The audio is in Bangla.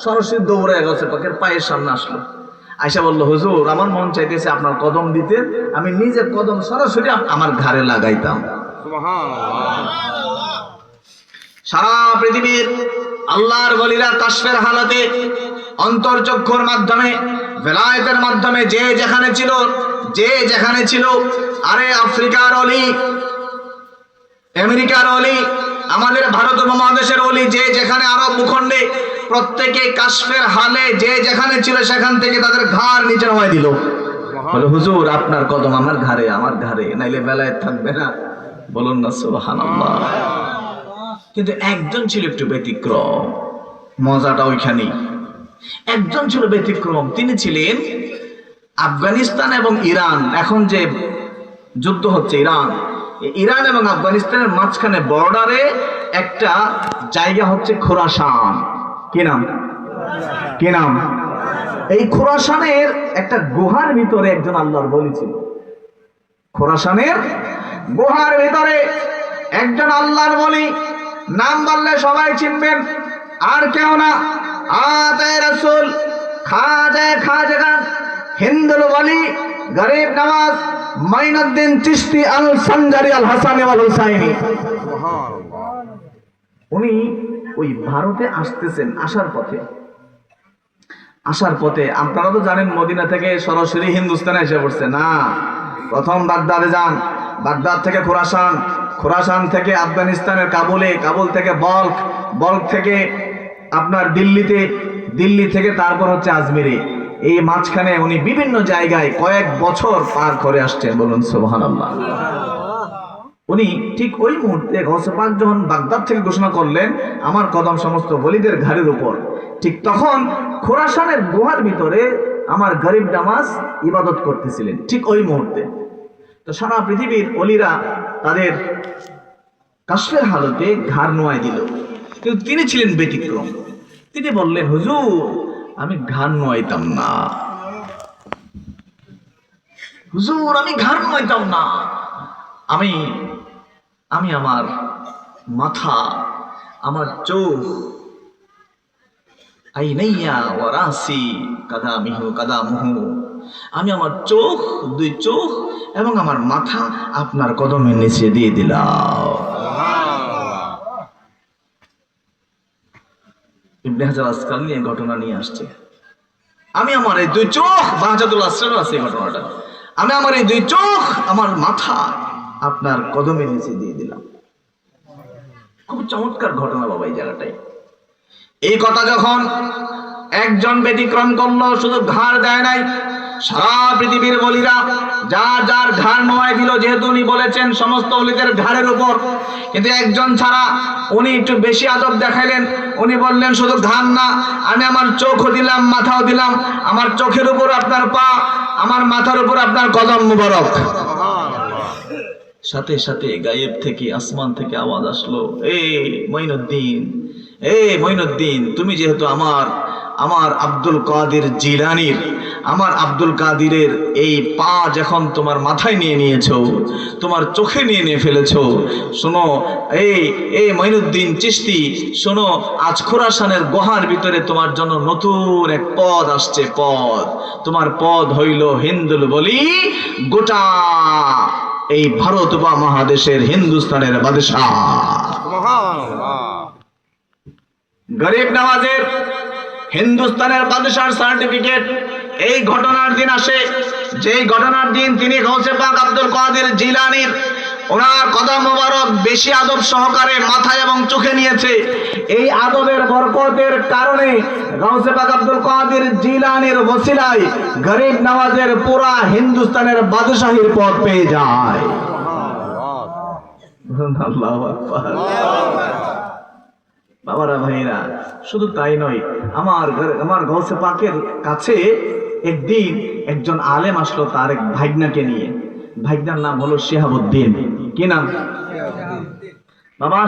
সরাসরি দৌড়ে গেছে পাকের পায়ের সামনে আসলো, আয়সা বলল, হুজুর আমার মন চাইতেছে আপনার কদম দিতে, আমি নিজের কদম সরাসরি আমার ঘাড়ে লাগাইতাম। সারা পৃথিবীর আল্লাহর ওলিরা কাশফের হালতে, অন্তর্চক্ষুর মাধ্যমে, বেলায়েতের মাধ্যমে যে যেখানে ছিল, আরে আফ্রিকার অলি, আমেরিকার অলি, আমাদের ভারত উপমহাদেশের অলি, যে যেখানে আরব ভূখণ্ডে, প্রত্যেকে কাশফের হালে যে যেখানে ছিল সেখান থেকে তাদের ঘাড় নিচে নামায় দিল। বলে, হুজুর আপনার কদম আমার ঘাড়ে, নাইলে বেলায়েত থাকবে না। বলুন না সুবহানাল্লাহ। কিন্তু একজন ছিল একটু ব্যতিক্রম, মজাটা ওইখানেই। একজন ছিল ব্যতিক্রম, তিনি ছিলেন আফগানিস্তান এবং ইরান, এখন যে যুদ্ধ হচ্ছে ইরান এবং আফগানিস্তানের মাঝখানে বর্ডারে একটা জায়গা হচ্ছে খোরাসান। কি নাম? এই খোরাসানের একটা গুহার ভিতরে একজন আল্লাহর ওলি ছিল। খোরাসানের গুহার ভিতরে একজন আল্লাহর ওলি, নাম বললে সবাই চিনবেন, আর কেউ না, আতে রাসূল খাজা হিন্দুল ওলি গরিব নওয়াজ মাইনুদ্দিন চিশতি আল সঞ্জারি আল হাসানি ওয়াল হুসাইনি। উনি ওই ভারতে আসতেছেন, আসার পথে আপনারা তো জানেন মদিনা থেকে সরাসরি হিন্দুস্তানে এসে পড়ছে না। প্রথম বাগদাদে যান, বাগদাদ থেকে খোরাসান থেকে আফগানিস্তানের কাবুল থেকে বল্ক থেকে আপনার দিল্লি থেকে তারপর হচ্ছে আজমিরে। এই মাঝখানে উনি বিভিন্ন জায়গায় কয়েক বছর পার করে আসছেন। বলুন সুবহানাল্লাহ। উনি ঠিক ওই মুহূর্তে গৌসে পাক যখন বাগদাদ থেকে ঘোষণা করলেন, আমার কদম সমস্ত ওলিদের ঘাড়ের উপর, ঠিক তখন খোরাসানের গুহার ভিতরে আমার গরিব নামাজ ইবাদত করতেছিলেন, ঠিক ওই মুহূর্তে। তো সারা পৃথিবীর ওলিরা তাদের কাশফের হালতে ঘাড় নোয়াই দিল, কিন্তু তিনি ছিলেন ব্যতিক্রম। তিনি বললেন, হুজুর আমি ঘাড় নোয়াইতাম না, হুজুর আমি ঘাড় নোয়াইতাম না, আমি আমার মাথা, আমার চোখ, আইনাইয়া ওয়া রাসি কাদামুহু, আমি আমার দুই চোখ এবং আমার মাথা আপনার কদমের নিচে দিয়ে দিলাম। ইবনে হাজার আসকালানী এই ঘটনা নিয়ে আসছে। আমি আমার এই দুই চোখ, বাহাজাতুল আসরার আছে এই ঘটনাটা, আমি আমার এই দুই চোখ, আমার মাথা আপনার কদমের নিচে দিয়ে দিলাম। খুব চমৎকার ঘটনা বাবা এই জায়গাটাই। এই কথা যখন একজন ব্যতিক্রম করলো, শুধু ঘাড় দেয় নাই, সারা পৃথিবীর ওলিরা যার ঘাড় নোয়াই দিল, যেহেতু উনি বলেছেন সমস্ত ওলিদের ঘাড়ের উপর। কিন্তু একজন ছাড়া উনি একটু বেশি আদব দেখাইলেন। উনি বললেন, শুধু ঘাড় না, আমি আমার চোখও দিলাম, মাথাও দিলাম, আমার চোখের উপর আপনার পা, আমার মাথার উপর আপনার কদম মুবারক। সাথে সাথে গায়েব থেকে, আসমান থেকে আওয়াজ আসলো, এ মঈনুদ্দিন, তুমি যেহেতু আমার আব্দুল কাদের জিলানীর, আমার আব্দুল কাদিরের এই পা যখন তোমার মাথায় নিয়ে নিয়েছো, তোমার চোখে নিয়ে ফেলেছো, শোনো এই মঈনুদ্দিন চিশতি, শোনো, আজ খোরাসানের গুহার ভিতরে তোমার জন্য নতুন এক পদ আসছে। তোমার পদ হইল হিন্দুল ওলি, গোটা এই ভারত উপমহাদেশের হিন্দুস্তানের বাদশাহ। গরিব নওয়াজের হিন্দুস্তানের বাদশার সার্টিফিকেট এই ঘটনার দিন আসে, যেই ঘটনার দিন তিনি গৌসে পাক আব্দুল কাদের জিলানীর ওনার কদম মোবারক বেশি আদব সহকারে মাথায় এবং চোখে নিয়েছে। এই আদবের বরকতের কারণে গৌসে পাক আব্দুল কাদের জিলানীর ওসিলায় গরিব নওয়াজের পুরা হিন্দুস্তানের বাদশাহীর পদ পেয়ে যায়। আল্লাহু আকবার। বাবারা ভাইরা, শুধু তাই নয়, আমার গৌসে পাকের কাছে একদিন একজন আলেম আসলো তার এক ভাগনাকে নিয়ে। ভাগনার নাম হলো শিহাবুদ্দিন। কি নাম বাবা?